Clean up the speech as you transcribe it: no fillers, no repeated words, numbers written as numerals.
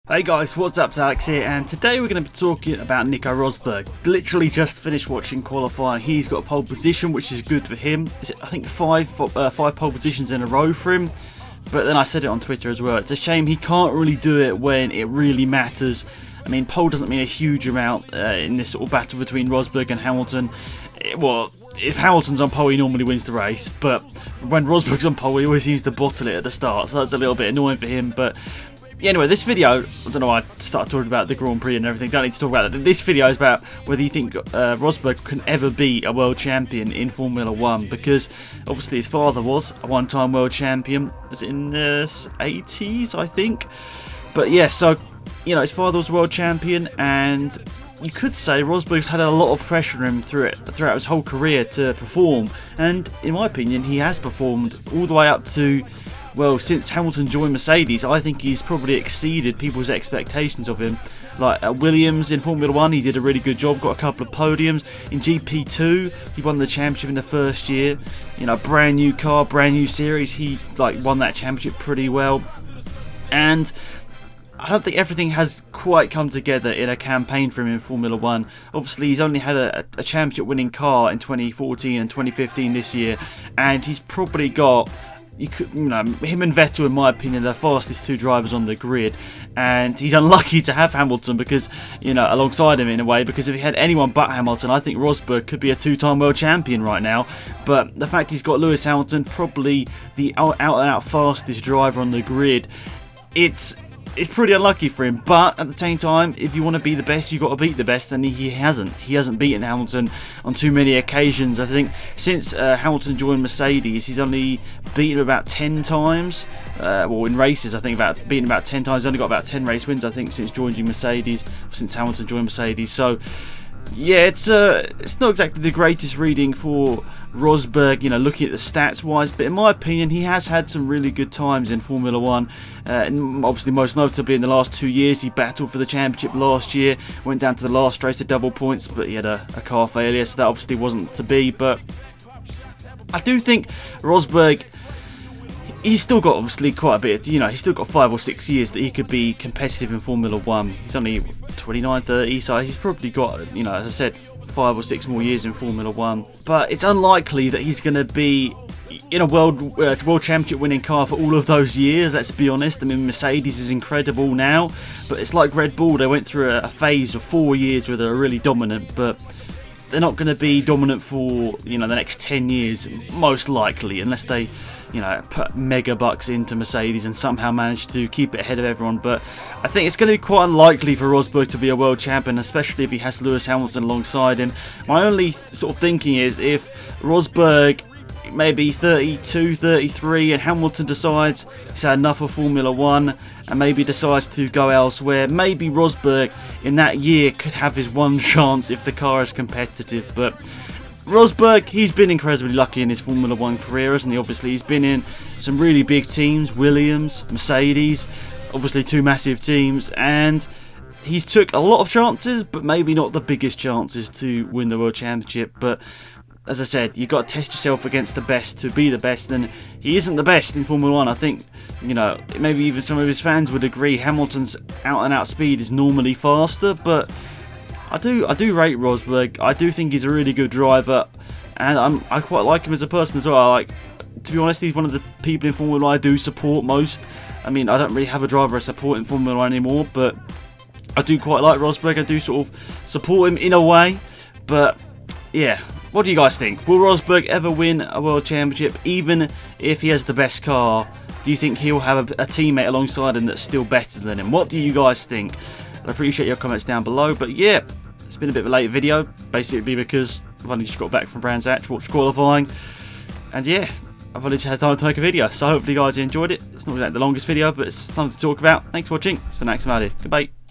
Hey guys, what's up? It's Alex here, and today we're going to be talking about Nico Rosberg. Literally just finished watching qualifying. He's got a pole position, which is good for him. I think five pole positions in a row for him. But then I said it on Twitter as well. It's a shame he can't really do it when it really matters. I mean, pole doesn't mean a huge amount in this sort of battle between Rosberg and Hamilton. Well, if Hamilton's on pole, he normally wins the race. But when Rosberg's on pole, he always seems to bottle it at the start. So that's a little bit annoying for him. But anyway, this video, I don't know why I started talking about the Grand Prix and everything, don't need to talk about it. This video is about whether you think Rosberg can ever be a world champion in Formula 1, because obviously his father was a one-time world champion, was it in the 80s, I think? But yeah, so, you know, his father was a world champion, and you could say Rosberg's had a lot of pressure on him throughout his whole career to perform, and in my opinion, he has performed all the way up to, well, since Hamilton joined Mercedes. I think he's probably exceeded people's expectations of him. Like at Williams in Formula 1, he did a really good job, got a couple of podiums. In GP2, he won the championship in the first year. You know, brand new car, brand new series, he won that championship pretty well. And I don't think everything has quite come together in a campaign for him in Formula 1. Obviously, he's only had a championship winning car in 2014 and 2015 this year, and he's probably got, him and Vettel, in my opinion, are the fastest two drivers on the grid, and he's unlucky to have Hamilton because, alongside him in a way, because if he had anyone but Hamilton, I think Rosberg could be a two-time world champion right now. But the fact he's got Lewis Hamilton, probably the out-and-out fastest driver on the grid, it's pretty unlucky for him. But at the same time, if you want to be the best, you've got to beat the best, and he hasn't beaten Hamilton on too many occasions. I think since Hamilton joined Mercedes, he's only beaten him about 10 times. In races, I think beaten about 10 times. He's only got about 10 race wins, I think, since Hamilton joined Mercedes. So yeah, it's not exactly the greatest reading for Rosberg, looking at the stats wise, but in my opinion, he has had some really good times in Formula 1. And obviously, most notably in the last 2 years, he battled for the championship last year, went down to the last race at double points, but he had a car failure, so that obviously wasn't to be. But I do think Rosberg, he's still got obviously quite a bit, he's still got 5 or 6 years that he could be competitive in Formula 1. He's only 29, 30, so he's probably got, as I said, 5 or 6 more years in Formula 1. But it's unlikely that he's going to be in a world championship winning car for all of those years, let's be honest. I mean, Mercedes is incredible now, but it's like Red Bull. They went through a phase of 4 years where they were really dominant, but they're not going to be dominant for the next 10 years, most likely, unless they put mega bucks into Mercedes and somehow manage to keep it ahead of everyone. But I think it's going to be quite unlikely for Rosberg to be a world champion, especially if he has Lewis Hamilton alongside him. My only sort of thinking is, if Rosberg maybe 32, 33 and Hamilton decides he's had enough of Formula 1 and maybe decides to go elsewhere, maybe Rosberg in that year could have his one chance if the car is competitive. But Rosberg, he's been incredibly lucky in his Formula 1 career, hasn't he? Obviously, he's been in some really big teams, Williams, Mercedes, obviously 2 massive teams, and he's took a lot of chances, but maybe not the biggest chances to win the World Championship. But as I said, you've got to test yourself against the best to be the best, and he isn't the best in Formula 1. I think, maybe even some of his fans would agree Hamilton's out-and-out speed is normally faster, but I do rate Rosberg. I do think he's a really good driver, and I quite like him as a person as well. To be honest, he's one of the people in Formula 1 I do support most. I mean, I don't really have a driver I support in Formula 1 anymore, but I do quite like Rosberg. I do sort of support him in a way. But yeah, what do you guys think? Will Rosberg ever win a world championship, even if he has the best car? Do you think he'll have a teammate alongside him that's still better than him? What do you guys think? I appreciate your comments down below. But yeah, it's been a bit of a late video, basically because I've only just got back from Brands Hatch, watched qualifying, and yeah, I've only just had time to make a video. So hopefully you guys enjoyed it. It's not exactly the longest video, but it's something to talk about. Thanks for watching. It's been Alex here. Goodbye.